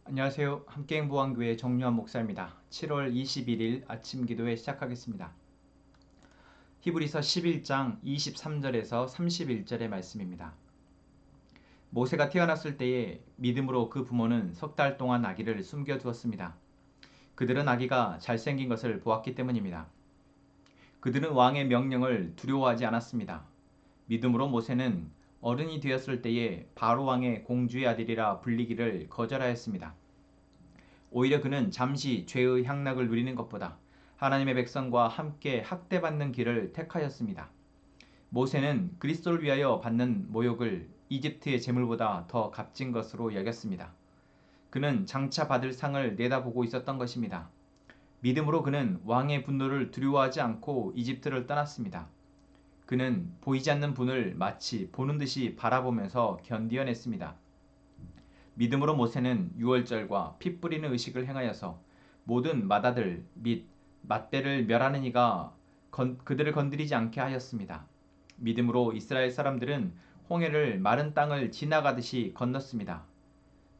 안녕하세요. 함께행보한교회 정유한 목사입니다. 7월 21일 아침 기도회 시작하겠습니다. 히브리서 11장 23절에서 31절의 말씀입니다. 모세가 태어났을 때에 믿음으로 그 부모는 석 달 동안 아기를 숨겨두었습니다. 그들은 아기가 잘생긴 것을 보았기 때문입니다. 그들은 왕의 명령을 두려워하지 않았습니다. 믿음으로 모세는 어른이 되었을 때에 바로 왕의 공주의 아들이라 불리기를 거절하였습니다. 오히려 그는 잠시 죄의 향락을 누리는 것보다 하나님의 백성과 함께 학대받는 길을 택하였습니다. 모세는 그리스도를 위하여 받는 모욕을 이집트의 재물보다 더 값진 것으로 여겼습니다. 그는 장차 받을 상을 내다보고 있었던 것입니다. 믿음으로 그는 왕의 분노를 두려워하지 않고 이집트를 떠났습니다. 그는 보이지 않는 분을 마치 보는 듯이 바라보면서 견디어냈습니다. 믿음으로 모세는 유월절과 피 뿌리는 의식을 행하여서 모든 맏아들 및 맏배를 멸하는 이가 그들을 건드리지 않게 하였습니다. 믿음으로 이스라엘 사람들은 홍해를 마른 땅을 지나가듯이 건넜습니다.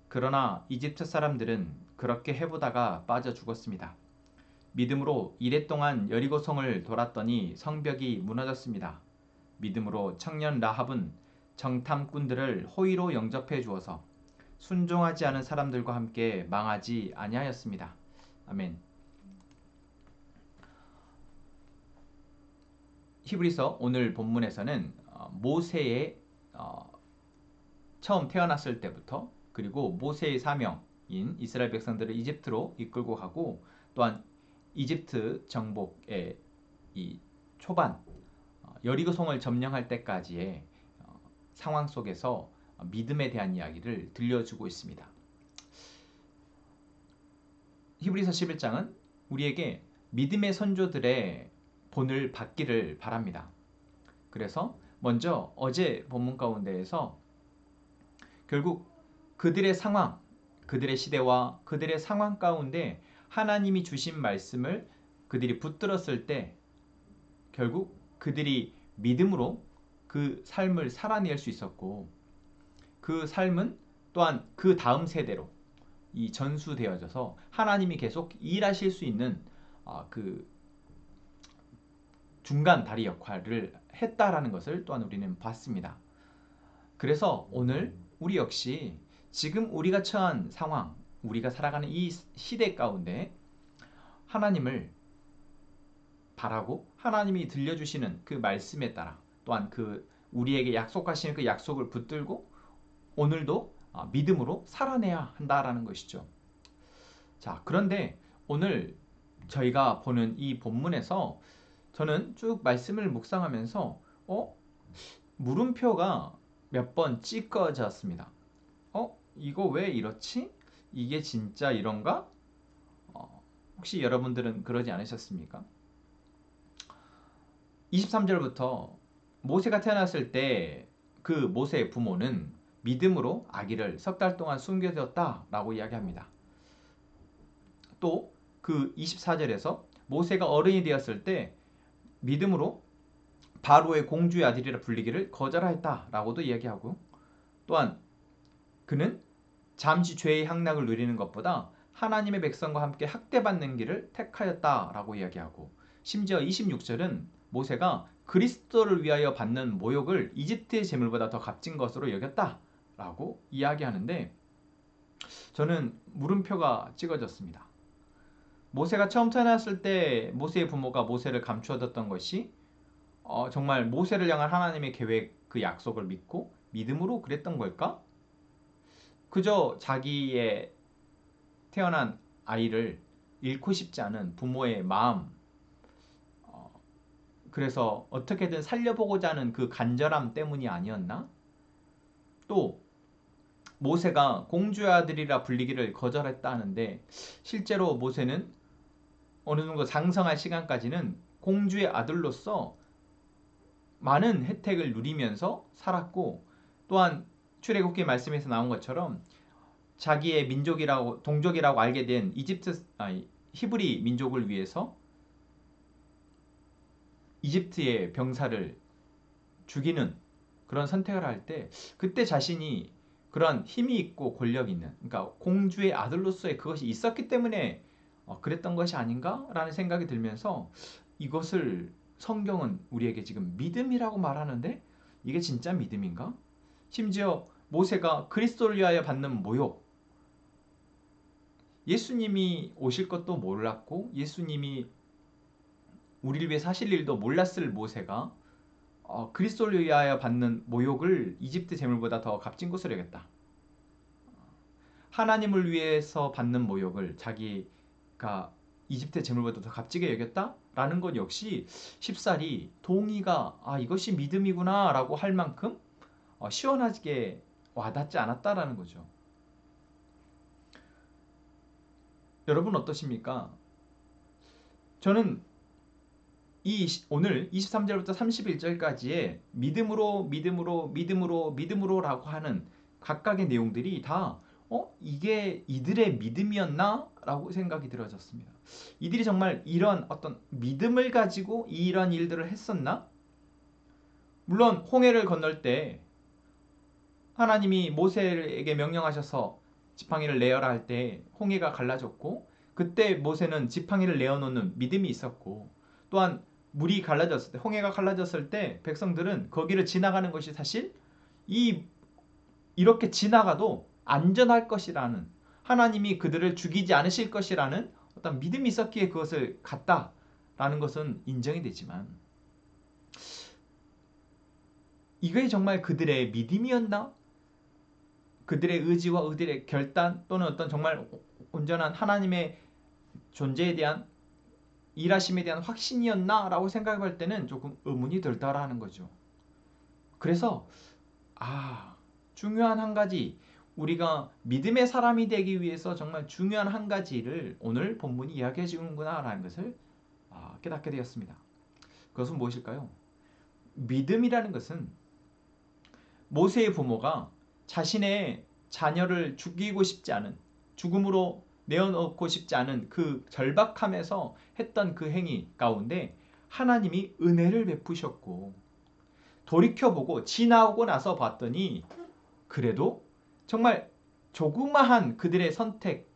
그러나 이집트 사람들은 그렇게 해보다가 빠져 죽었습니다. 믿음으로 이랫동안 여리고성을 돌았더니 성벽이 무너졌습니다. 믿음으로 청년 라합은 정탐꾼들을 호의로 영접해 주어서 순종하지 않은 사람들과 함께 망하지 아니하였습니다. 아멘. 히브리서 오늘 본문에서는 모세의 처음 태어났을 때부터 그리고 모세의 사명인 이스라엘 백성들을 이집트로 이끌고 가고 또한 이집트 정복의 이 초반 여리고성을 점령할 때까지의 상황 속에서 믿음에 대한 이야기를 들려주고 있습니다. 히브리서 11장은 우리에게 믿음의 선조들의 본을 받기를 바랍니다. 그래서 먼저 어제 본문 가운데에서 결국 그들의 상황, 그들의 시대와 그들의 상황 가운데 하나님이 주신 말씀을 그들이 붙들었을 때 결국 그들이 믿음으로 그 삶을 살아낼 수 있었고 그 삶은 또한 그 다음 세대로 이 전수되어져서 하나님이 계속 일하실 수 있는 그 중간 다리 역할을 했다라는 것을 또한 우리는 봤습니다. 그래서 오늘 우리 역시 지금 우리가 처한 상황, 우리가 살아가는 이 시대 가운데 하나님을 바라고 하나님이 들려주시는 그 말씀에 따라 또한 그 우리에게 약속하시는 그 약속을 붙들고 오늘도 믿음으로 살아내야 한다라는 것이죠. 자, 그런데 오늘 저희가 보는 이 본문에서 저는 쭉 말씀을 묵상하면서 물음표가 몇 번 찍어졌습니다. 이거 왜 이렇지? 이게 진짜 이런가? 혹시 여러분들은 그러지 않으셨습니까? 23절부터 모세가 태어났을 때 그 모세의 부모는 믿음으로 아기를 석 달 동안 숨겨두었다라고 이야기합니다. 또 그 24절에서 모세가 어른이 되었을 때 믿음으로 바로의 공주의 아들이라 불리기를 거절하였다라고도 이야기하고 또한 그는 잠시 죄의 향락을 누리는 것보다 하나님의 백성과 함께 학대받는 길을 택하였다라고 이야기하고 심지어 26절은 모세가 그리스도를 위하여 받는 모욕을 이집트의 재물보다 더 값진 것으로 여겼다라고 이야기하는데 저는 물음표가 찍어졌습니다. 모세가 처음 태어났을 때 모세의 부모가 모세를 감추어뒀던 것이 정말 모세를 향한 하나님의 계획 그 약속을 믿고 믿음으로 그랬던 걸까? 그저 자기의 태어난 아이를 잃고 싶지 않은 부모의 마음 그래서 어떻게든 살려보고자 하는 그 간절함 때문이 아니었나? 또 모세가 공주의 아들이라 불리기를 거절했다 하는데 실제로 모세는 어느 정도 장성할 시간까지는 공주의 아들로서 많은 혜택을 누리면서 살았고 또한 출애굽기 말씀에서 나온 것처럼 자기의 민족이라고 동족이라고 알게 된 히브리 민족을 위해서 이집트의 병사를 죽이는 그런 선택을 할 때 그때 자신이 그런 힘이 있고 권력이 있는, 그러니까 공주의 아들로서의 그것이 있었기 때문에 그랬던 것이 아닌가라는 생각이 들면서 이것을 성경은 우리에게 지금 믿음이라고 말하는데 이게 진짜 믿음인가? 심지어 모세가 그리스도를 위하여 받는 모욕, 예수님이 오실 것도 몰랐고 예수님이 우리를 위해 사실 일도 몰랐을 모세가 그리스도를 위하여 받는 모욕을 이집트 재물보다 더 값진 것으로 여겼다. 하나님을 위해서 받는 모욕을 자기가 이집트 재물보다 더 값지게 여겼다라는 것 역시 쉽사리 동의가 이것이 믿음이구나 라고 할 만큼 시원하게 와닿지 않았다라는 거죠. 여러분 어떠십니까? 저는 오늘 23절부터 31절까지의 믿음으로 라고 하는 각각의 내용들이 다 이게 이들의 믿음이었나? 라고 생각이 들어졌습니다. 이들이 정말 이런 어떤 믿음을 가지고 이런 일들을 했었나? 물론 홍해를 건널 때 하나님이 모세에게 명령하셔서 지팡이를 내어라 할 때 홍해가 갈라졌고 그때 모세는 지팡이를 내어놓는 믿음이 있었고 또한 물이 갈라졌을 때 홍해가 갈라졌을 때 백성들은 거기를 지나가는 것이 사실 이렇게 지나가도 안전할 것이라는 하나님이 그들을 죽이지 않으실 것이라는 어떤 믿음이 있었기에 그것을 갔다라는 것은 인정이 되지만 이게 정말 그들의 믿음이었나? 그들의 의지와 그들의 결단 또는 어떤 정말 온전한 하나님의 존재에 대한 일하심에 대한 확신이었나? 라고 생각할 때는 조금 의문이 들더라 하는 거죠. 그래서 중요한 한 가지 우리가 믿음의 사람이 되기 위해서 정말 중요한 한 가지를 오늘 본문이 이야기해 주는구나 라는 것을 깨닫게 되었습니다. 그것은 무엇일까요? 믿음이라는 것은 모세의 부모가 자신의 자녀를 죽이고 싶지 않은 죽음으로 내어놓고 싶지 않은 그 절박함에서 했던 그 행위 가운데 하나님이 은혜를 베푸셨고 돌이켜보고 지나오고 나서 봤더니 그래도 정말 조그마한 그들의 선택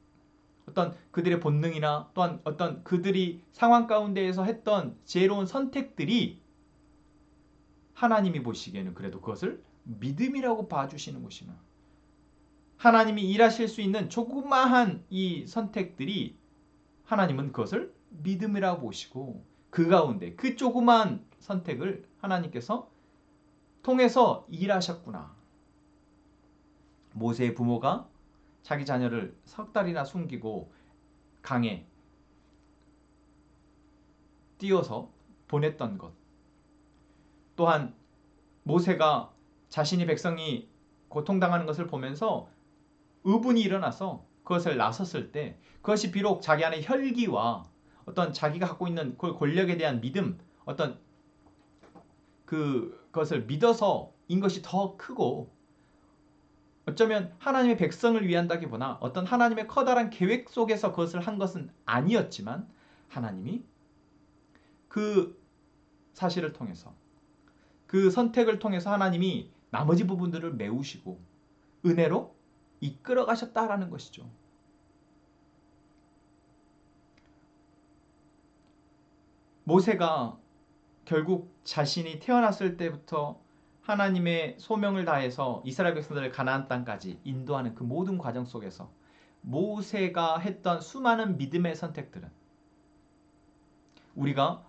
어떤 그들의 본능이나 또한 어떤 그들이 상황 가운데에서 했던 지혜로운 선택들이 하나님이 보시기에는 그래도 그것을 믿음이라고 봐주시는 것이나 하나님이 일하실 수 있는 조그마한 이 선택들이 하나님은 그것을 믿음이라고 보시고 그 가운데 그 조그마한 선택을 하나님께서 통해서 일하셨구나. 모세의 부모가 자기 자녀를 석 달이나 숨기고 강에 띄워서 보냈던 것. 또한 모세가 자신이 백성이 고통당하는 것을 보면서 의분이 일어나서 그것을 나섰을 때 그것이 비록 자기 안의 혈기와 어떤 자기가 갖고 있는 그 권력에 대한 믿음 어떤 그것을 믿어서인 것이 더 크고 어쩌면 하나님의 백성을 위한다기보다 어떤 하나님의 커다란 계획 속에서 그것을 한 것은 아니었지만 하나님이 그 사실을 통해서 그 선택을 통해서 하나님이 나머지 부분들을 메우시고 은혜로 이끌어 가셨다라는 것이죠. 모세가 결국 자신이 태어났을 때부터 하나님의 소명을 다해서 이스라엘 백성들을 가나안 땅까지 인도하는 그 모든 과정 속에서 모세가 했던 수많은 믿음의 선택들은 우리가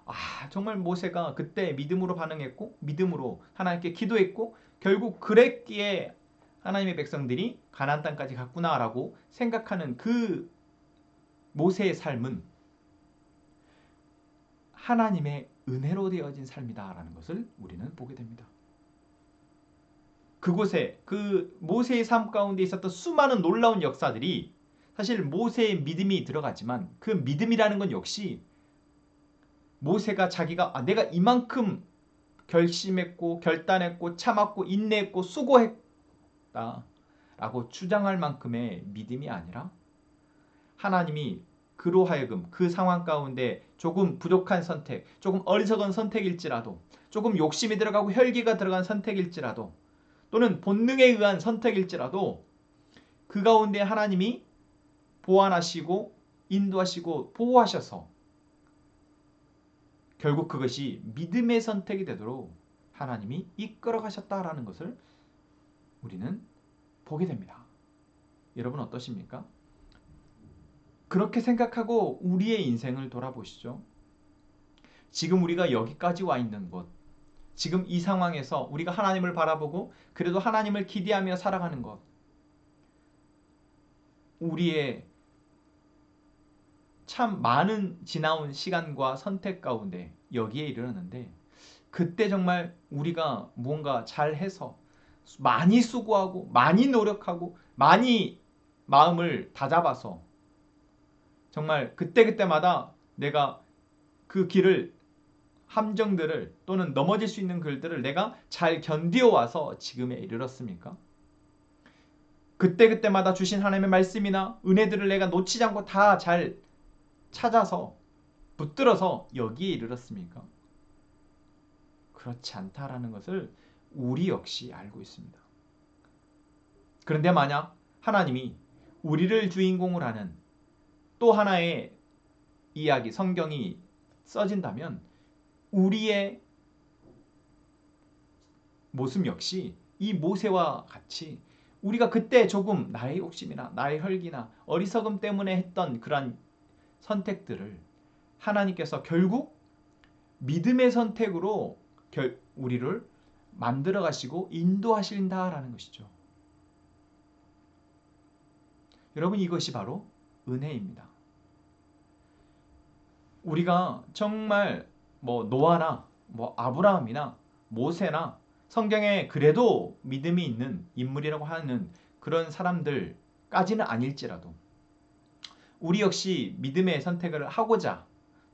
정말 모세가 그때 믿음으로 반응했고 믿음으로 하나님께 기도했고 결국 그랬기에 하나님의 백성들이 가나안 땅까지 갔구나라고 생각하는 그 모세의 삶은 하나님의 은혜로 되어진 삶이다라는 것을 우리는 보게 됩니다. 그곳에 그 모세의 삶 가운데 있었던 수많은 놀라운 역사들이 사실 모세의 믿음이 들어갔지만 그 믿음이라는 건 역시 모세가 자기가 내가 이만큼 결심했고 결단했고 참았고 인내했고 수고했다 라고 주장할 만큼의 믿음이 아니라 하나님이 그로 하여금 그 상황 가운데 조금 부족한 선택, 조금 어리석은 선택일지라도 조금 욕심이 들어가고 혈기가 들어간 선택일지라도 또는 본능에 의한 선택일지라도 그 가운데 하나님이 보완하시고 인도하시고 보호하셔서 결국 그것이 믿음의 선택이 되도록 하나님이 이끌어 가셨다라는 것을 우리는 보게 됩니다. 여러분 어떠십니까? 그렇게 생각하고 우리의 인생을 돌아보시죠. 지금 우리가 여기까지 와 있는 것, 지금 이 상황에서 우리가 하나님을 바라보고 그래도 하나님을 기대하며 살아가는 것, 우리의 참 많은 지나온 시간과 선택 가운데 여기에 이르렀는데, 그때 정말 우리가 무언가 잘해서 많이 수고하고 많이 노력하고 많이 마음을 다잡아서 정말 그때그때마다 내가 그 길을, 함정들을 또는 넘어질 수 있는 길들을 내가 잘 견디어와서 지금에 이르렀습니까? 그때그때마다 주신 하나님의 말씀이나 은혜들을 내가 놓치지 않고 다 잘 찾아서 붙들어서 여기에 이르렀습니까? 그렇지 않다라는 것을 우리 역시 알고 있습니다. 그런데 만약 하나님이 우리를 주인공으로 하는 또 하나의 이야기, 성경이 써진다면 우리의 모습 역시 이 모세와 같이 우리가 그때 조금 나의 욕심이나 나의 혈기나 어리석음 때문에 했던 그러한 선택들을 하나님께서 결국 믿음의 선택으로 우리를 만들어 가시고 인도하신다라는 것이죠. 여러분, 이것이 바로 은혜입니다. 우리가 정말 노아나 아브라함이나 모세나 성경에 그래도 믿음이 있는 인물이라고 하는 그런 사람들까지는 아닐지라도 우리 역시 믿음의 선택을 하고자,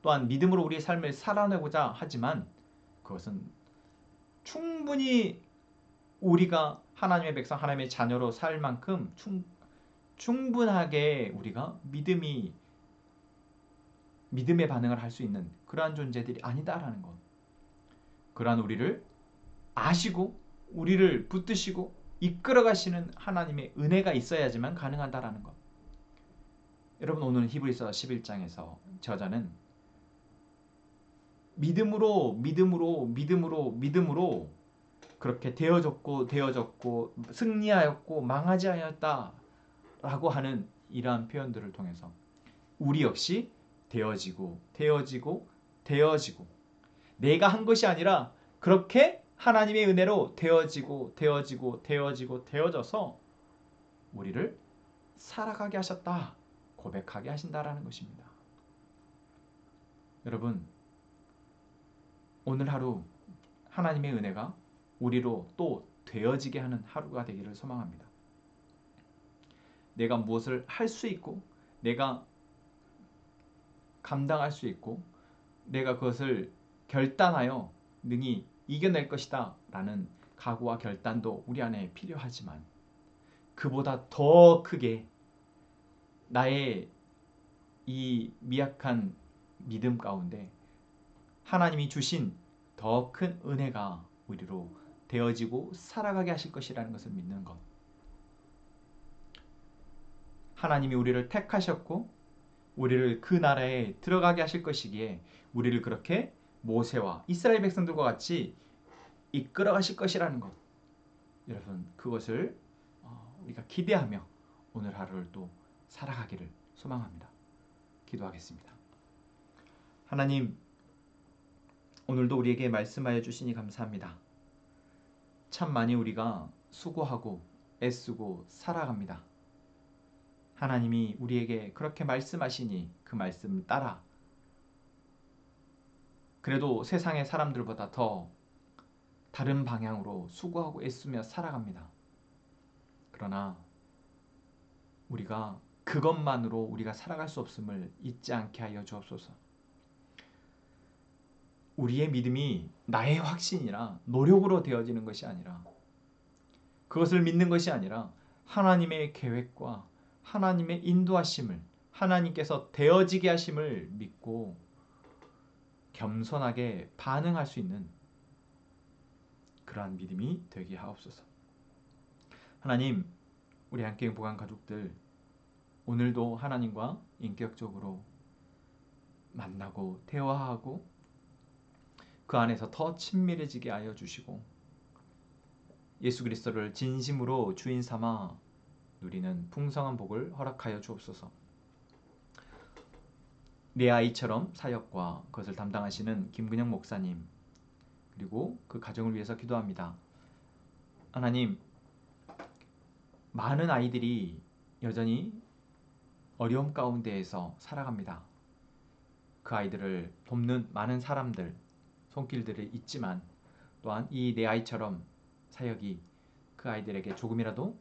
또한 믿음으로 우리의 삶을 살아내고자 하지만 그것은 충분히 우리가 하나님의 백성, 하나님의 자녀로 살 만큼 충분하게 우리가 믿음의 반응을 할 수 있는 그러한 존재들이 아니다라는 것. 그러한 우리를 아시고 우리를 붙드시고 이끌어 가시는 하나님의 은혜가 있어야지만 가능하다라는 것. 여러분, 오늘 히브리서 11장에서 저자는 믿음으로 그렇게 되어졌고 승리하였고 망하지 않았다라고 하는 이러한 표현들을 통해서 우리 역시 되어지고 내가 한 것이 아니라 그렇게 하나님의 은혜로 되어져서 우리를 살아가게 하셨다, 고백하게 하신다라는 것입니다. 여러분, 오늘 하루 하나님의 은혜가 우리로 또 되어지게 하는 하루가 되기를 소망합니다. 내가 무엇을 할 수 있고 내가 감당할 수 있고 내가 그것을 결단하여 능히 이겨낼 것이다 라는 각오와 결단도 우리 안에 필요하지만, 그보다 더 크게 나의 이 미약한 믿음 가운데 하나님이 주신 더 큰 은혜가 우리로 되어지고 살아가게 하실 것이라는 것을 믿는 것. 하나님이 우리를 택하셨고 우리를 그 나라에 들어가게 하실 것이기에 우리를 그렇게 모세와 이스라엘 백성들과 같이 이끌어 가실 것이라는 것. 여러분, 그것을 우리가 기대하며 오늘 하루를 또 살아가기를 소망합니다. 기도하겠습니다. 하나님, 오늘도 우리에게 말씀하여 주시니 감사합니다. 참 많이 우리가 수고하고 애쓰고 살아갑니다. 하나님이 우리에게 그렇게 말씀하시니 그 말씀 따라 그래도 세상의 사람들보다 더 다른 방향으로 수고하고 애쓰며 살아갑니다. 그러나 우리가 그것만으로 우리가 살아갈 수 없음을 잊지 않게 하여 주옵소서. 우리의 믿음이 나의 확신이나 노력으로 되어지는 것이 아니라, 그것을 믿는 것이 아니라 하나님의 계획과 하나님의 인도하심을, 하나님께서 되어지게 하심을 믿고 겸손하게 반응할 수 있는 그러한 믿음이 되게 하옵소서. 하나님, 우리 함께 행복한 가족들 오늘도 하나님과 인격적으로 만나고 대화하고 그 안에서 더 친밀해지게 하여 주시고 예수 그리스도를 진심으로 주인 삼아 누리는 풍성한 복을 허락하여 주옵소서. 내 아이처럼 사역과 그것을 담당하시는 김근영 목사님 그리고 그 가정을 위해서 기도합니다. 하나님, 많은 아이들이 여전히 어려움 가운데에서 살아갑니다. 그 아이들을 돕는 많은 사람들, 손길들이 있지만 또한 이 내 아이처럼 사역이 그 아이들에게 조금이라도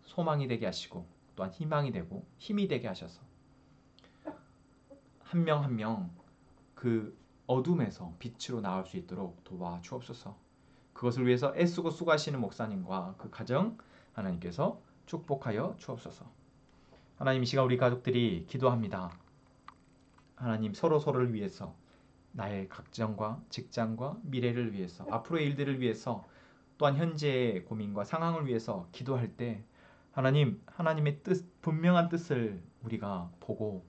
소망이 되게 하시고 또한 희망이 되고 힘이 되게 하셔서 한 명 한 명 그 어둠에서 빛으로 나올 수 있도록 도와주옵소서. 그것을 위해서 애쓰고 수고하시는 목사님과 그 가정 하나님께서 축복하여 주옵소서. 하나님, 이 시간 우리 가족들이 기도합니다. 하나님, 서로를 위해서 나의 각정과 직장과 미래를 위해서 앞으로의 일들을 위해서 또한 현재의 고민과 상황을 위해서 기도할 때 하나님, 하나님의 뜻, 분명한 뜻을 우리가 보고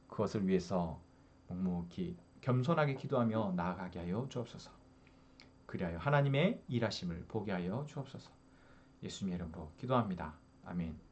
그것을 위해서 묵묵히 겸손하게 기도하며 나아가게 하여 주옵소서. 그리하여 하나님의 일하심을 보게 하여 주옵소서. 예수님의 이름으로 기도합니다. 아멘.